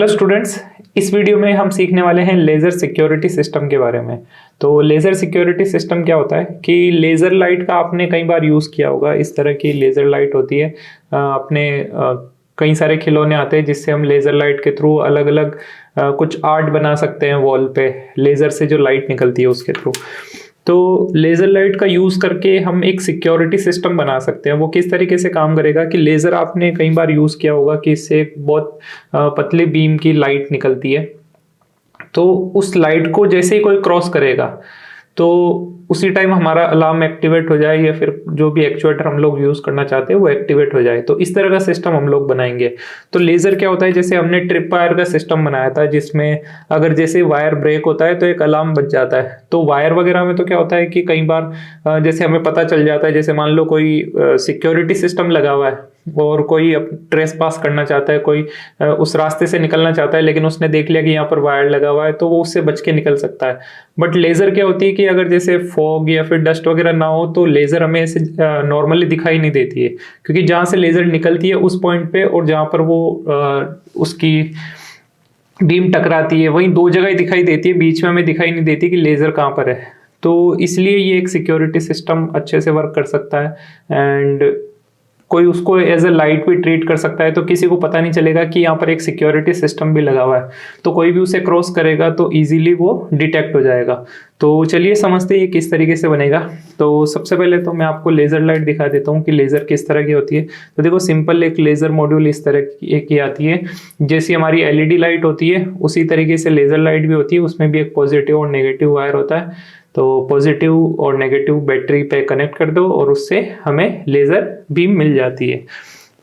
Hello students, इस video में हम सीखने वाले हैं लेज़र सिक्योरिटी सिस्टम के बारे में। तो लेज़र सिक्योरिटी सिस्टम क्या होता है कि लेज़र लाइट का आपने कई बार यूज़ किया होगा। इस तरह की लेज़र लाइट होती है। अपने कई सारे खिलौने आते हैं जिससे हम लेज़र लाइट के थ्रू अलग अलग कुछ आर्ट बना सकते हैं वॉल पे, लेज़र से जो लाइट निकलती है उसके थ्रू। तो लेज़र लाइट का यूज़ करके हम एक सिक्योरिटी सिस्टम बना सकते हैं। वो किस तरीके से काम करेगा कि लेज़र आपने कई बार यूज़ किया होगा कि इससे एक बहुत पतले बीम की लाइट निकलती है। तो उस लाइट को जैसे ही कोई क्रॉस करेगा तो उसी टाइम हमारा अलार्म एक्टिवेट हो जाए या फिर जो भी एक्चुएटर हम लोग यूज़ करना चाहते हैं वो एक्टिवेट हो जाए। तो इस तरह का सिस्टम हम लोग बनाएंगे। तो लेज़र क्या होता है, जैसे हमने ट्रिप वायर का सिस्टम बनाया था जिसमें अगर जैसे वायर ब्रेक होता है तो एक अलार्म बज जाता है। तो वायर वगैरह में तो क्या होता है कि कई बार जैसे हमें पता चल जाता है, जैसे मान लो कोई सिक्योरिटी सिस्टम लगा हुआ है और कोई ट्रेस पास करना चाहता है, कोई उस रास्ते से निकलना चाहता है लेकिन उसने देख लिया कि यहाँ पर वायर लगा हुआ है तो वो उससे बच के निकल सकता है। बट लेज़र क्या होती है कि अगर जैसे फॉग या फिर डस्ट वगैरह ना हो तो लेज़र हमें ऐसे नॉर्मली दिखाई नहीं देती है, क्योंकि जहाँ से लेज़र निकलती है उस पॉइंट पे और जहाँ पर वो उसकी बीम टकराती है वहीं दो जगह ही दिखाई देती है, बीच में हमें दिखाई नहीं देती कि लेज़र कहाँ पर है। तो इसलिए ये एक सिक्योरिटी सिस्टम अच्छे से वर्क कर सकता है एंड कोई उसको एज ए लाइट भी ट्रीट कर सकता है। तो किसी को पता नहीं चलेगा कि यहाँ पर एक सिक्योरिटी सिस्टम भी लगा हुआ है, तो कोई भी उसे क्रॉस करेगा तो इजीली वो डिटेक्ट हो जाएगा। तो चलिए समझते हैं ये किस तरीके से बनेगा। तो सबसे पहले तो मैं आपको लेज़र लाइट दिखा देता हूँ कि लेज़र किस तरह की होती है। तो देखो, सिंपल एक लेज़र मॉड्यूल इस तरह की आती है। जैसी हमारी एलईडी लाइट होती है उसी तरीके से लेज़र लाइट भी होती है। उसमें भी एक पॉजिटिव और नेगेटिव वायर होता है। तो पॉजिटिव और नेगेटिव बैटरी पे कनेक्ट कर दो और उससे हमें लेज़र बीम मिल जाती है।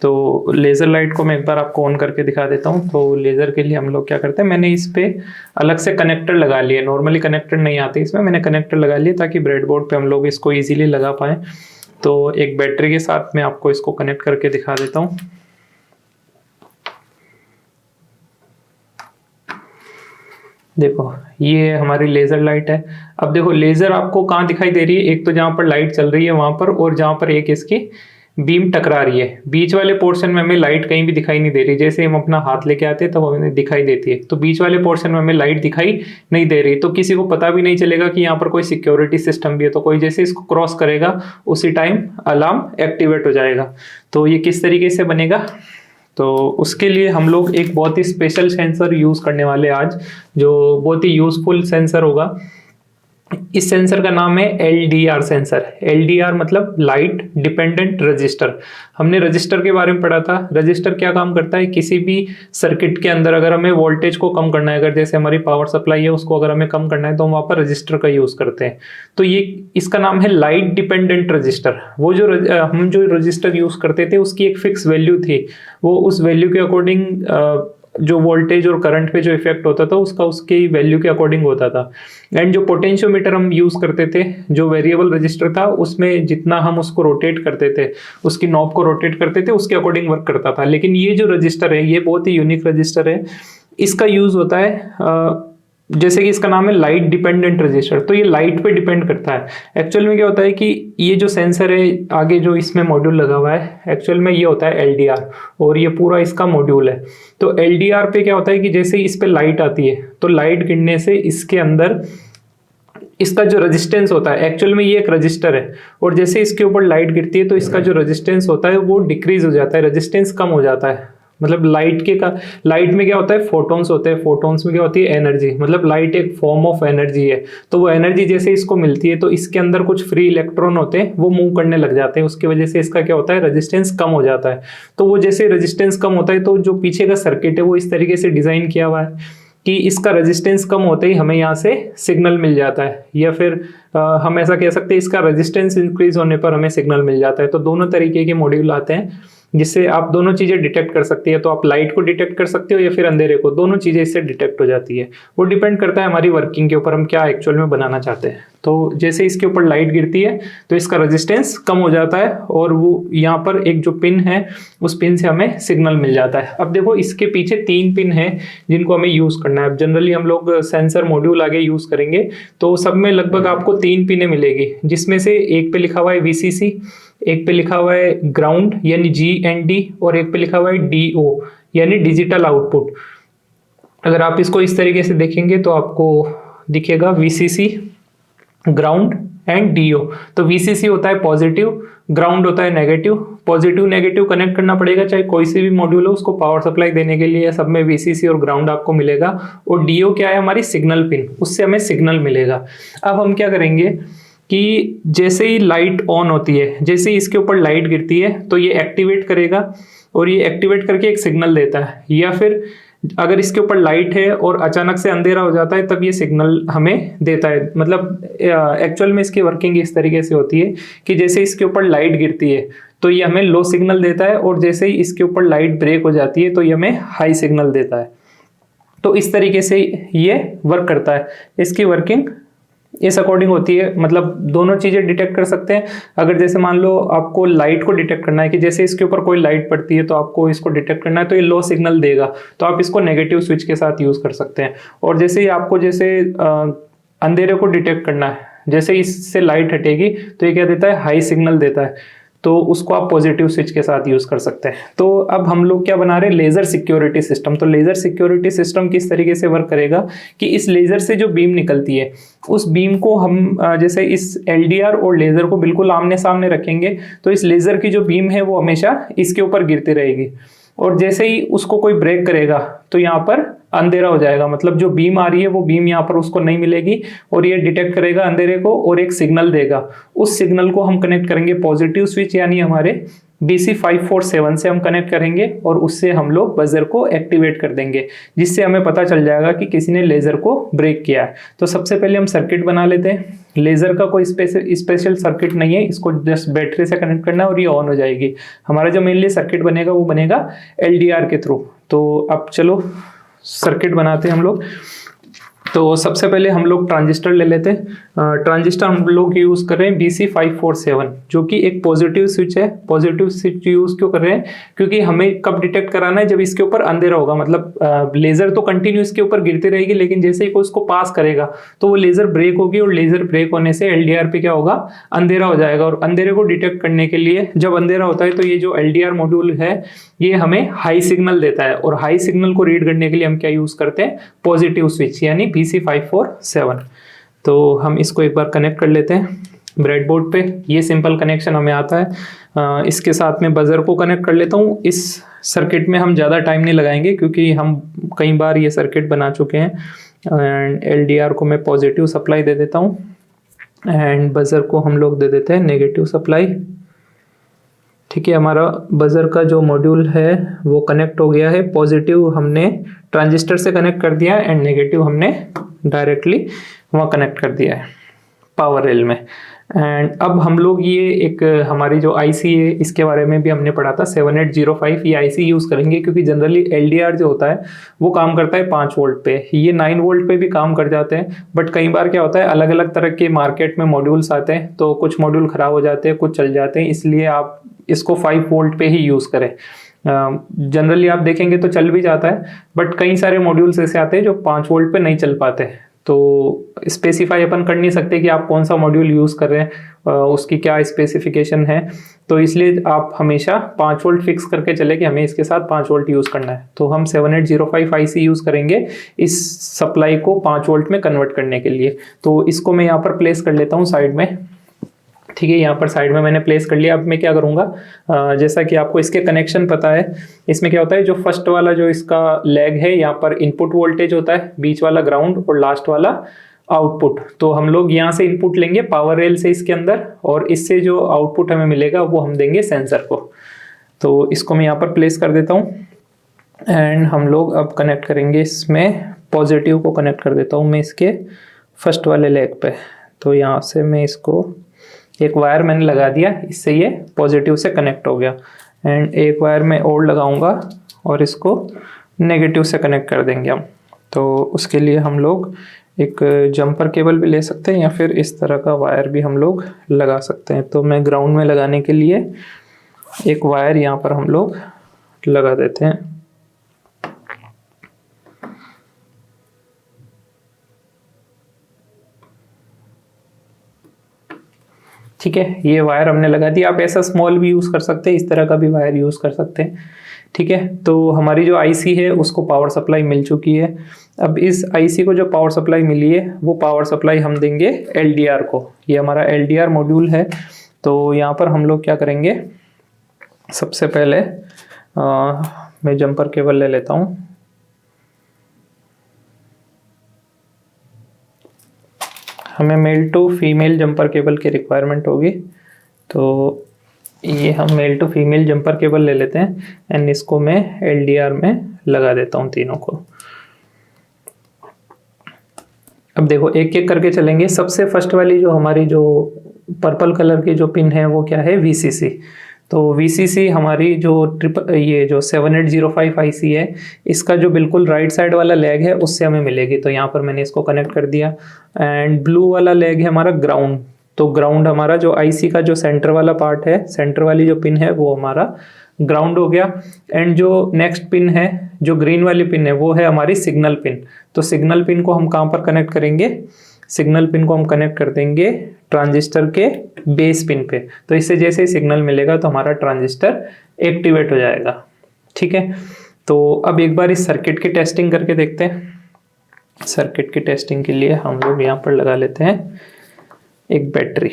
तो लेज़र लाइट को मैं एक बार आपको ऑन करके दिखा देता हूँ। तो लेज़र के लिए हम लोग क्या करते हैं, मैंने इस पे अलग से कनेक्टर लगा लिए। नॉर्मली कनेक्टर नहीं आते इसमें, मैंने कनेक्टर लगा लिए ताकि ब्रेडबोर्ड पे हम लोग इसको ईजिली लगा पाएँ। तो एक बैटरी के साथ मैं आपको इसको कनेक्ट करके दिखा देता हूँ। देखो, ये हमारी लेज़र लाइट है। अब देखो लेज़र आपको कहाँ दिखाई दे रही है, एक तो जहाँ पर लाइट चल रही है वहाँ पर, और जहाँ पर एक इसकी बीम टकरा रही है। बीच वाले पोर्शन में हमें लाइट कहीं भी दिखाई नहीं दे रही। जैसे हम अपना हाथ लेके आते हैं तब हमें दिखाई देती है, तो बीच वाले पोर्शन में हमें लाइट दिखाई नहीं दे रही। तो किसी को पता भी नहीं चलेगा कि यहाँ पर कोई सिक्योरिटी सिस्टम भी है। तो कोई जैसे इसको क्रॉस करेगा उसी टाइम अलार्म एक्टिवेट हो जाएगा। तो ये किस तरीके से बनेगा, तो उसके लिए हम लोग एक बहुत ही स्पेशल सेंसर यूज़ करने वाले आज, जो बहुत ही यूज़फुल सेंसर होगा। इस सेंसर का नाम है LDR सेंसर। LDR मतलब लाइट डिपेंडेंट रजिस्टर। हमने रजिस्टर के बारे में पढ़ा था। रजिस्टर क्या काम करता है, किसी भी सर्किट के अंदर अगर हमें वोल्टेज को कम करना है, अगर जैसे हमारी पावर सप्लाई है उसको अगर हमें कम करना है तो हम वहाँ पर रजिस्टर का यूज़ करते हैं। तो ये इसका नाम है लाइट डिपेंडेंट रजिस्टर। वो जो हम जो रजिस्टर यूज़ करते थे उसकी एक फिक्स वैल्यू थी। वो उस वैल्यू के अकॉर्डिंग जो वोल्टेज और करंट पे जो इफेक्ट होता था उसका उसके वैल्यू के अकॉर्डिंग होता था। एंड जो पोटेंशियोमीटर हम यूज़ करते थे, जो वेरिएबल रजिस्टर था, उसमें जितना हम उसको रोटेट करते थे, उसकी नॉब को रोटेट करते थे, उसके अकॉर्डिंग वर्क करता था। लेकिन ये जो रजिस्टर है ये बहुत ही यूनिक रजिस्टर है। इसका यूज़ होता है जैसे कि इसका नाम है लाइट डिपेंडेंट रजिस्टर। तो ये लाइट पे डिपेंड करता है। एक्चुअल में क्या होता है कि ये जो सेंसर है आगे जो इसमें मॉड्यूल लगा हुआ है, एक्चुअल में ये होता है LDR और ये पूरा इसका मॉड्यूल है। तो LDR पे क्या होता है कि जैसे इस पे लाइट आती है तो लाइट गिरने से इसके अंदर इसका जो रेजिस्टेंस होता है, एक्चुअल में ये एक रजिस्टर है, और जैसे इसके ऊपर लाइट गिरती है तो इसका जो रेजिस्टेंस होता है वो डिक्रीज हो जाता है, रेजिस्टेंस कम हो जाता है। मतलब लाइट में क्या होता है, फोटॉन्स होते हैं। फोटॉन्स में क्या होती है, एनर्जी। मतलब लाइट एक फॉर्म ऑफ एनर्जी है। तो वो एनर्जी जैसे इसको मिलती है तो इसके अंदर कुछ फ्री इलेक्ट्रॉन होते हैं, वो मूव करने लग जाते हैं। उसकी वजह से इसका क्या होता है, रेजिस्टेंस कम हो जाता है। तो वो जैसे रेजिस्टेंस कम होता है तो जो पीछे का सर्किट है वो इस तरीके से डिजाइन किया हुआ है कि इसका रेजिस्टेंस कम होते ही हमें यहाँ से सिग्नल मिल जाता है, या फिर हम ऐसा कह सकते हैं इसका रेजिस्टेंस इंक्रीज होने पर हमें सिग्नल मिल जाता है। तो दोनों तरीके के मॉड्यूल आते हैं जिससे आप दोनों चीज़ें डिटेक्ट कर सकती है। तो आप लाइट को डिटेक्ट कर सकते हो या फिर अंधेरे को, दोनों चीज़ें इससे डिटेक्ट हो जाती है। वो डिपेंड करता है हमारी वर्किंग के ऊपर, हम क्या एक्चुअल में बनाना चाहते हैं। तो जैसे इसके ऊपर लाइट गिरती है तो इसका रेजिस्टेंस कम हो जाता है और वो यहाँ पर एक जो पिन है उस पिन से हमें सिग्नल मिल जाता है। अब देखो, इसके पीछे 3 पिन है जिनको हमें यूज़ करना है। जनरली हम लोग सेंसर मॉड्यूल आगे यूज़ करेंगे तो सब में लगभग आपको 3 पिनें मिलेगी, जिसमें से एक पे लिखा हुआ है VCC, एक पे लिखा हुआ है ग्राउंड यानी GND, और एक पे लिखा हुआ है DO यानी डिजिटल आउटपुट। अगर आप इसको इस तरीके से देखेंगे तो आपको दिखेगा VCC, ग्राउंड एंड DO। तो VCC होता है पॉजिटिव, ग्राउंड होता है नेगेटिव। पॉजिटिव नेगेटिव कनेक्ट करना पड़ेगा, चाहे कोई सी भी मॉड्यूल हो उसको पावर सप्लाई देने के लिए, सब में VCC और ग्राउंड आपको मिलेगा। और DO क्या है, हमारी सिग्नल पिन, उससे हमें सिग्नल मिलेगा। अब हम क्या करेंगे कि जैसे ही लाइट ऑन होती है, जैसे ही इसके ऊपर लाइट गिरती है तो ये एक्टिवेट करेगा, और ये एक्टिवेट करके एक सिग्नल देता है। या फिर अगर इसके ऊपर लाइट है और अचानक से अंधेरा हो जाता है तब ये सिग्नल हमें देता है। मतलब एक्चुअल में इसकी वर्किंग इस तरीके से होती है कि जैसे इसके ऊपर लाइट गिरती है तो ये हमें लो सिग्नल देता है, और जैसे ही इसके ऊपर लाइट ब्रेक हो जाती है तो ये हमें हाई सिग्नल देता है। तो इस तरीके से ये वर्क करता है। इसकी वर्किंग इस अकॉर्डिंग होती है, मतलब दोनों चीजें डिटेक्ट कर सकते हैं। अगर जैसे मान लो आपको लाइट को डिटेक्ट करना है कि जैसे इसके ऊपर कोई लाइट पड़ती है तो आपको इसको डिटेक्ट करना है, तो ये लो सिग्नल देगा, तो आप इसको नेगेटिव स्विच के साथ यूज कर सकते हैं। और जैसे ही आपको जैसे अंधेरे को डिटेक्ट करना है, जैसे इससे लाइट हटेगी तो ये क्या देता है, हाई सिग्नल देता है, तो उसको आप पॉजिटिव स्विच के साथ यूज कर सकते हैं। तो अब हम लोग क्या बना रहे हैं, लेजर सिक्योरिटी सिस्टम। तो लेजर सिक्योरिटी सिस्टम किस तरीके से वर्क करेगा कि इस लेजर से जो बीम निकलती है उस बीम को हम जैसे इस LDR और लेजर को बिल्कुल आमने सामने रखेंगे तो इस लेजर की जो बीम है वो हमेशा इसके ऊपर गिरती रहेगी, और जैसे ही उसको कोई ब्रेक करेगा तो यहाँ पर अंधेरा हो जाएगा। मतलब जो बीम आ रही है वो बीम यहाँ पर उसको नहीं मिलेगी, और ये डिटेक्ट करेगा अंधेरे को और एक सिग्नल देगा। उस सिग्नल को हम कनेक्ट करेंगे पॉजिटिव स्विच यानी हमारे BC547 से हम कनेक्ट करेंगे, और उससे हम लोग बजर को एक्टिवेट कर देंगे, जिससे हमें पता चल जाएगा कि किसी ने लेजर को ब्रेक किया है। तो सबसे पहले हम सर्किट बना लेते हैं। लेजर का कोई स्पेशल सर्किट नहीं है, इसको जस्ट बैटरी से कनेक्ट करना है और ये ऑन हो जाएगी। हमारा जो मेनली सर्किट बनेगा वो बनेगा LDR के थ्रू। तो अब चलो सर्किट बनाते हैं हम लोग। तो सबसे पहले हम लोग ट्रांजिस्टर ले लेते हैं। ट्रांजिस्टर हम लोग यूज कर रहे हैं BC547, जो कि एक पॉजिटिव स्विच है। पॉजिटिव स्विच यूज क्यों कर रहे हैं, क्योंकि हमें कब डिटेक्ट कराना है, जब इसके ऊपर अंधेरा होगा। मतलब लेजर तो कंटिन्यू इसके ऊपर गिरती रहेगी, लेकिन जैसे ही कोई उसको पास करेगा तो वो लेजर ब्रेक होगी, और लेजर ब्रेक होने से LDR पे क्या होगा, अंधेरा हो जाएगा। और अंधेरे को डिटेक्ट करने के लिए जब अंधेरा होता है तो ये जो LDR मॉड्यूल है ये हमें हाई सिग्नल देता है, और हाई सिग्नल को रीड करने के लिए हम क्या यूज करते हैं, पॉजिटिव स्विच यानी BC547। तो हम इसको एक बार कनेक्ट कर लेते हैं ब्रेडबोर्ड पे। ये सिंपल कनेक्शन हमें आता है। इसके साथ में बजर को कनेक्ट कर लेता हूँ। इस सर्किट में हम ज़्यादा टाइम नहीं लगाएंगे क्योंकि हम कई बार ये सर्किट बना चुके हैं। एंड LDR को मैं पॉजिटिव सप्लाई दे देता हूँ, एंड बजर को हम लोग दे देते हैं नेगेटिव सप्लाई। ठीक है, हमारा बजर का जो मॉड्यूल है वो कनेक्ट हो गया है। पॉजिटिव हमने ट्रांजिस्टर से कनेक्ट कर दिया है, एंड नेगेटिव हमने डायरेक्टली वहाँ कनेक्ट कर दिया है पावर रेल में। एंड अब हम लोग ये एक हमारी जो IC है इसके बारे में भी हमने पढ़ा था 7805। ये IC यूज़ करेंगे क्योंकि जनरली LDR जो होता है वो काम करता है 5 वोल्ट पे, ये 9 वोल्ट पे भी काम कर जाते हैं। बट कई बार क्या होता है, अलग अलग तरह के मार्केट में मॉड्यूल्स आते हैं, तो कुछ मॉड्यूल ख़राब हो जाते हैं, कुछ चल जाते हैं, इसलिए आप इसको 5 वोल्ट पे ही यूज़ करें। जनरली आप देखेंगे तो चल भी जाता है, बट कई सारे मॉड्यूल्स ऐसे आते हैं जो 5 वोल्ट पे नहीं चल पाते। तो स्पेसिफाई अपन कर नहीं सकते कि आप कौन सा मॉड्यूल यूज़ कर रहे हैं, उसकी क्या स्पेसिफिकेशन है, तो इसलिए आप हमेशा 5 वोल्ट फिक्स करके चले कि हमें इसके साथ 5 वोल्ट यूज़ करना है। तो हम 7805 IC यूज़ करेंगे इस सप्लाई को 5 वोल्ट में कन्वर्ट करने के लिए। तो इसको मैं यहाँ पर प्लेस कर लेता हूँ साइड में। ठीक है, यहाँ पर साइड में मैंने प्लेस कर लिया। अब मैं क्या करूँगा, जैसा कि आपको इसके कनेक्शन पता है, इसमें क्या होता है, जो फर्स्ट वाला जो इसका लेग है यहाँ पर इनपुट वोल्टेज होता है, बीच वाला ग्राउंड और लास्ट वाला आउटपुट। तो हम लोग यहाँ से इनपुट लेंगे पावर रेल से इसके अंदर, और इससे जो आउटपुट हमें मिलेगा वो हम देंगे सेंसर को। तो इसको मैं यहाँ पर प्लेस कर देता हूँ, एंड हम लोग अब कनेक्ट करेंगे इसमें पॉजिटिव को कनेक्ट कर देता हूँ मैं इसके फर्स्ट वाले लेग पे। तो यहाँ से मैं इसको एक वायर मैंने लगा दिया, इससे ये पॉजिटिव से कनेक्ट हो गया। एंड एक वायर मैं और लगाऊंगा और इसको नेगेटिव से कनेक्ट कर देंगे हम। तो उसके लिए हम लोग एक जंपर केबल भी ले सकते हैं, या फिर इस तरह का वायर भी हम लोग लगा सकते हैं। तो मैं ग्राउंड में लगाने के लिए एक वायर यहाँ पर हम लोग लगा देते हैं। ठीक है, ये वायर हमने लगा दिया। आप ऐसा स्मॉल भी यूज़ कर सकते हैं, इस तरह का भी वायर यूज़ कर सकते हैं। ठीक है, तो हमारी जो आईसी है उसको पावर सप्लाई मिल चुकी है। अब इस आईसी को जो पावर सप्लाई मिली है वो पावर सप्लाई हम देंगे एलडीआर को। ये हमारा एलडीआर मॉड्यूल है। तो यहाँ पर हम लोग क्या करेंगे, सबसे पहले मैं जंपर केबल ले लेता हूँ। हमें male to female jumper cable की रिक्वायरमेंट होगी, तो ये हम male to female jumper cable ले लेते हैं एंड इसको मैं एलडीआर में लगा देता हूँ तीनों को। अब देखो एक एक करके चलेंगे। सबसे फर्स्ट वाली जो हमारी जो पर्पल कलर की जो पिन है वो क्या है, वीसीसी। तो वीसीसी हमारी जो ये जो 7805 आईसी है, इसका जो बिल्कुल राइट साइड वाला लेग है उससे हमें मिलेगी। तो यहाँ पर मैंने इसको कनेक्ट कर दिया। एंड ब्लू वाला लेग है हमारा ग्राउंड। तो ग्राउंड हमारा जो आईसी का जो सेंटर वाला पार्ट है, सेंटर वाली जो पिन है वो हमारा ग्राउंड हो गया। एंड जो नेक्स्ट पिन है, जो ग्रीन वाली पिन है, वो है हमारी सिग्नल पिन। तो सिग्नल पिन को हम कहाँ पर कनेक्ट करेंगे, सिग्नल पिन को हम कनेक्ट कर देंगे ट्रांजिस्टर के बेस पिन पे। तो इससे जैसे ही सिग्नल मिलेगा तो हमारा ट्रांजिस्टर एक्टिवेट हो जाएगा। ठीक है, तो अब एक बार इस सर्किट की टेस्टिंग करके देखते हैं। सर्किट की टेस्टिंग के लिए हम लोग यहाँ पर लगा लेते हैं एक बैटरी।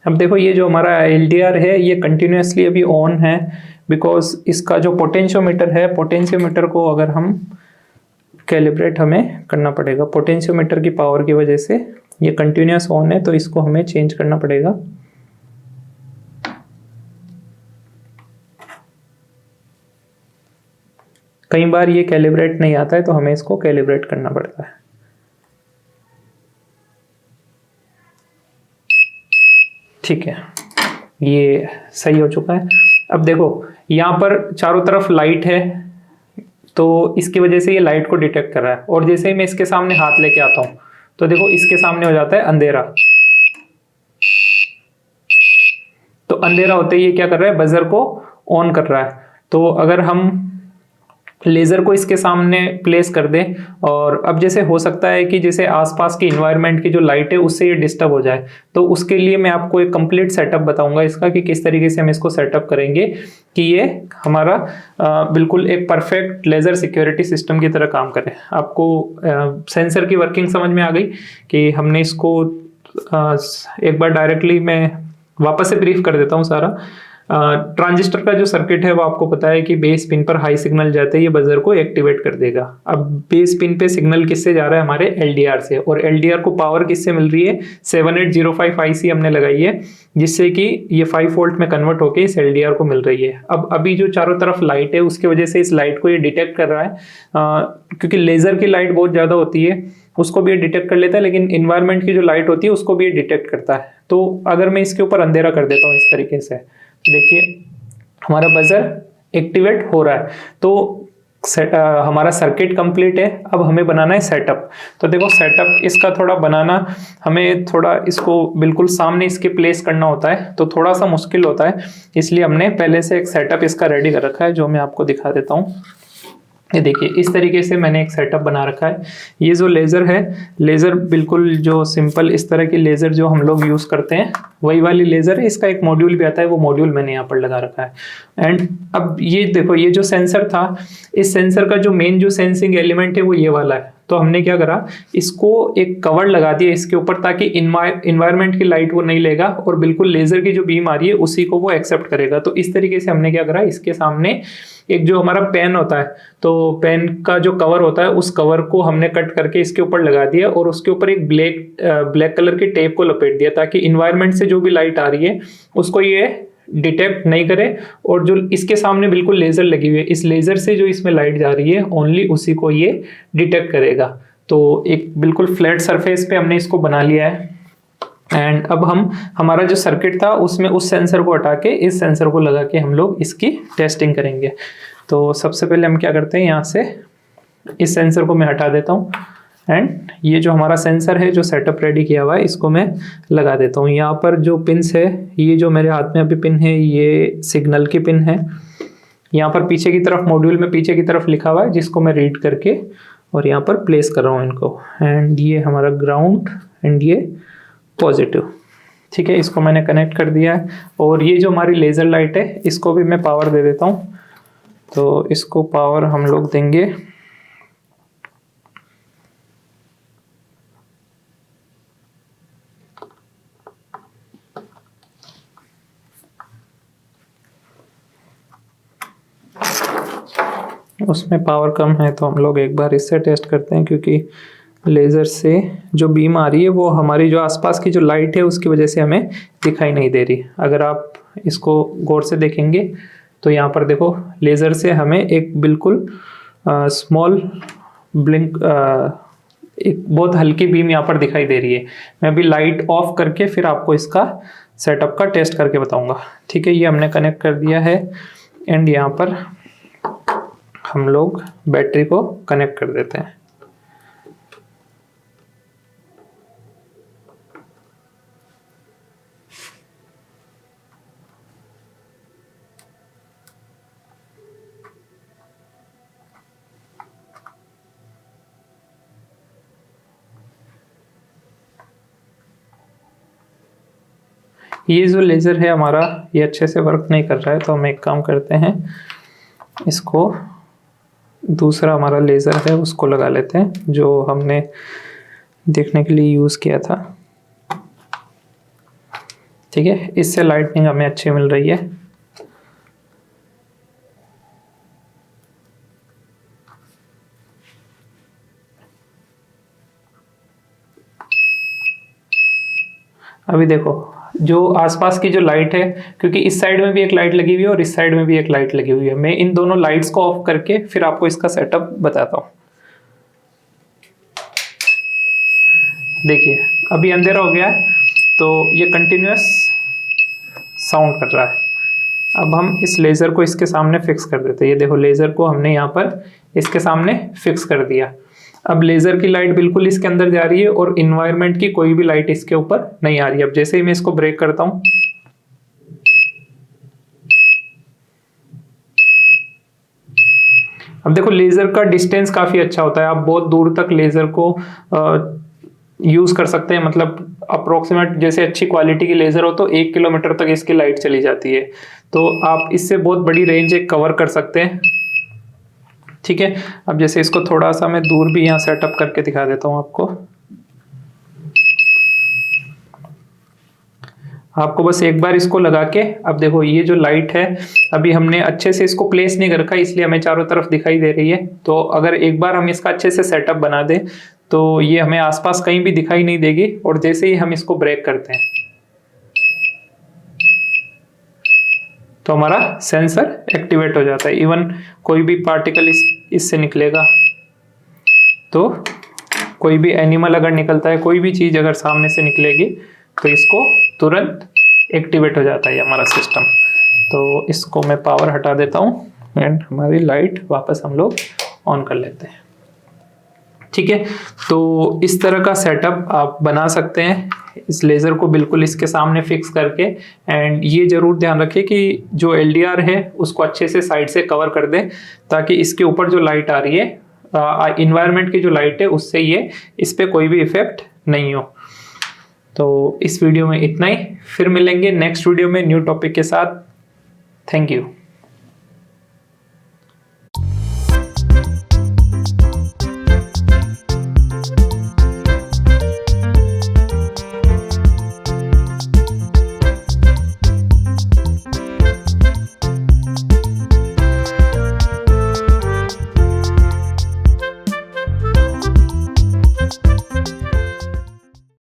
अब देखो ये जो हमारा एलडीआर है ये कंटिन्यूसली अभी ऑन है, बिकॉज इसका जो पोटेंशियोमीटर है, पोटेंशियोमीटर को अगर हम कैलिब्रेट हमें करना पड़ेगा। पोटेंशियोमीटर की पावर की वजह से ये कंटिन्यूस ऑन है, तो इसको हमें चेंज करना पड़ेगा। कई बार ये कैलिब्रेट नहीं आता है तो हमें इसको कैलिब्रेट करना पड़ता है। ठीक है, ये सही हो चुका है। अब देखो यहाँ पर चारों तरफ लाइट है, तो इसकी वजह से ये लाइट को डिटेक्ट कर रहा है। और जैसे ही मैं इसके सामने हाथ लेके आता हूँ तो देखो इसके सामने हो जाता है अंधेरा। तो अंधेरा होते ही ये क्या कर रहा है, बजर को ऑन कर रहा है। तो अगर हम लेज़र को इसके सामने प्लेस कर दें, और अब जैसे हो सकता है कि जैसे आसपास की इन्वायरमेंट की जो लाइट है उससे ये डिस्टर्ब हो जाए, तो उसके लिए मैं आपको एक कंप्लीट सेटअप बताऊंगा इसका कि किस तरीके से हम इसको सेटअप करेंगे कि ये हमारा बिल्कुल एक परफेक्ट लेज़र सिक्योरिटी सिस्टम की तरह काम करे। आपको सेंसर की वर्किंग समझ में आ गई कि हमने इसको एक बार डायरेक्टली मैं वापस से ब्रीफ कर देता हूँ सारा। ट्रांजिस्टर का जो सर्किट है वो आपको पता है कि बेस पिन पर हाई सिग्नल जाते ही ये बजर को एक्टिवेट कर देगा। अब बेस पिन पे सिग्नल किससे जा रहा है, हमारे एलडीआर से, और एलडीआर को पावर किससे मिल रही है, 7805 आईसी हमने लगाई है, जिससे कि ये 5 वोल्ट में कन्वर्ट होकर इस एलडीआर को मिल रही है। अब अभी जो चारों तरफ लाइट है उसकी वजह से इस लाइट को ये डिटेक्ट कर रहा है, क्योंकि लेजर की लाइट बहुत ज़्यादा होती है उसको भी ये डिटेक्ट कर लेता है, लेकिन इन्वायरमेंट की जो लाइट होती है उसको भी ये डिटेक्ट करता है। तो अगर मैं इसके ऊपर अंधेरा कर देता हूँ इस तरीके से, देखिए हमारा बजर एक्टिवेट हो रहा है। तो हमारा सर्किट कंप्लीट है। अब हमें बनाना है सेटअप। तो देखो सेटअप इसका थोड़ा बनाना, हमें थोड़ा इसको बिल्कुल सामने इसके प्लेस करना होता है, तो थोड़ा सा मुश्किल होता है, इसलिए हमने पहले से एक सेटअप इसका रेडी कर रखा है जो मैं आपको दिखा देता हूँ। ये देखिए इस तरीके से मैंने एक सेटअप बना रखा है। ये जो लेज़र है, लेज़र बिल्कुल जो सिंपल इस तरह की लेज़र जो हम लोग यूज़ करते हैं वही वाली लेज़र है। इसका एक मॉड्यूल भी आता है, वो मॉड्यूल मैंने यहाँ पर लगा रखा है। एंड अब ये देखो ये जो सेंसर था, इस सेंसर का जो मेन जो सेंसिंग एलिमेंट है वो ये वाला है। तो हमने क्या करा, इसको एक कवर लगा दिया इसके ऊपर, ताकि इन्वायरमेंट की लाइट वो नहीं लेगा और बिल्कुल लेज़र की जो बीम आ रही है उसी को वो एक्सेप्ट करेगा। तो इस तरीके से हमने क्या करा, इसके सामने एक जो हमारा पेन होता है, तो पेन का जो कवर होता है उस कवर को हमने कट करके इसके ऊपर लगा दिया और उसके ऊपर एक ब्लैक कलर की टेप को लपेट दिया, ताकि इन्वायरमेंट से जो भी लाइट आ रही है उसको ये डिटेक्ट नहीं करे। और जो इसके सामने बिल्कुल लेज़र लगी हुई है, इस लेज़र से जो इसमें लाइट जा रही है ओनली उसी को ये डिटेक्ट करेगा। तो एक बिल्कुल फ्लैट सरफेस पे हमने इसको बना लिया है। एंड अब हम हमारा जो सर्किट था उसमें उस सेंसर को हटा के इस सेंसर को लगा के हम लोग इसकी टेस्टिंग करेंगे। तो सबसे पहले हम क्या करते हैं, यहाँ से इस सेंसर को मैं हटा देता हूँ एंड ये जो हमारा सेंसर है जो सेटअप रेडी किया हुआ है इसको मैं लगा देता हूँ। यहाँ पर जो पिन्स है, ये जो मेरे हाथ में अभी पिन है ये सिग्नल की पिन है। यहाँ पर पीछे की तरफ मॉड्यूल में पीछे की तरफ लिखा हुआ है जिसको मैं रीड करके और यहाँ पर प्लेस कर रहा हूँ इनको। एंड ये हमारा ग्राउंड एंड ये पॉजिटिव, ठीक है। इसको मैंने कनेक्ट कर दिया है। और ये जो हमारी लेज़र लाइट है इसको भी मैं पावर दे देता हूँ। तो इसको पावर हम लोग देंगे उसमें पावर कम है तो हम लोग एक बार इससे टेस्ट करते हैं, क्योंकि लेज़र से जो बीम आ रही है वो हमारी जो आसपास की जो लाइट है उसकी वजह से हमें दिखाई नहीं दे रही। अगर आप इसको गौर से देखेंगे तो यहाँ पर देखो लेज़र से हमें एक बिल्कुल स्मॉल ब्लिंक एक बहुत हल्की बीम यहाँ पर दिखाई दे रही है। मैं अभी लाइट ऑफ करके फिर आपको इसका सेटअप का टेस्ट करके बताऊँगा, ठीक है। ये हमने कनेक्ट कर दिया है एंड यहाँ पर हम लोग बैटरी को कनेक्ट कर देते हैं। ये जो लेज़र है हमारा ये अच्छे से वर्क नहीं कर रहा है, तो हम एक काम करते हैं, इसको दूसरा हमारा लेज़र है उसको लगा लेते हैं जो हमने देखने के लिए यूज़ किया था, ठीक है। इससे लाइटनिंग हमें अच्छी मिल रही है। अभी देखो जो आसपास की जो लाइट है, क्योंकि इस साइड में भी एक लाइट लगी हुई है और इस साइड में भी एक लाइट लगी हुई है, मैं इन दोनों लाइट्स को ऑफ करके फिर आपको इसका सेटअप बताता हूँ। देखिए अभी अंधेरा हो गया है तो ये कंटिन्यूअस साउंड कर रहा है। अब हम इस लेज़र को इसके सामने फिक्स कर देते हैं। ये देखो लेज़र को हमने यहाँ पर इसके सामने फिक्स कर दिया। अब लेज़र की लाइट बिल्कुल इसके अंदर जा रही है और इन्वायरमेंट की कोई भी लाइट इसके ऊपर नहीं आ रही है। अब जैसे ही मैं इसको ब्रेक करता हूँ, अब देखो लेज़र का डिस्टेंस काफ़ी अच्छा होता है। आप बहुत दूर तक लेज़र को यूज़ कर सकते हैं, मतलब अप्रोक्सीमेट जैसे अच्छी क्वालिटी की लेज़र हो तो 1 किलोमीटर तक इसकी लाइट चली जाती है। तो आप इससे बहुत बड़ी रेंज एक कवर कर सकते हैं, ठीक है। अब जैसे इसको थोड़ा सा मैं दूर भी यहाँ सेटअप करके दिखा देता हूँ आपको बस एक बार इसको लगा के। अब देखो ये जो लाइट है अभी हमने अच्छे से इसको प्लेस नहीं कर रखा, इसलिए हमें चारों तरफ दिखाई दे रही है। तो अगर एक बार हम इसका अच्छे से सेटअप बना दें तो ये हमें आसपास कहीं भी दिखाई नहीं देगी। और जैसे ही हम इसको ब्रेक करते हैं तो हमारा सेंसर एक्टिवेट हो जाता है। इवन कोई भी पार्टिकल इससे निकलेगा तो कोई भी एनिमल अगर निकलता है, कोई भी चीज़ अगर सामने से निकलेगी तो इसको तुरंत एक्टिवेट हो जाता है हमारा सिस्टम। तो इसको मैं पावर हटा देता हूँ एंड हमारी लाइट वापस हम लोग ऑन कर लेते हैं, ठीक है। तो इस तरह का सेटअप आप बना सकते हैं इस लेज़र को बिल्कुल इसके सामने फिक्स करके। एंड ये ज़रूर ध्यान रखें कि जो LDR है उसको अच्छे से साइड से कवर कर दें, ताकि इसके ऊपर जो लाइट आ रही है इन्वायरमेंट की जो लाइट है उससे ये इस पर कोई भी इफेक्ट नहीं हो। तो इस वीडियो में इतना ही, फिर मिलेंगे नेक्स्ट वीडियो में न्यू टॉपिक के साथ। Thank you.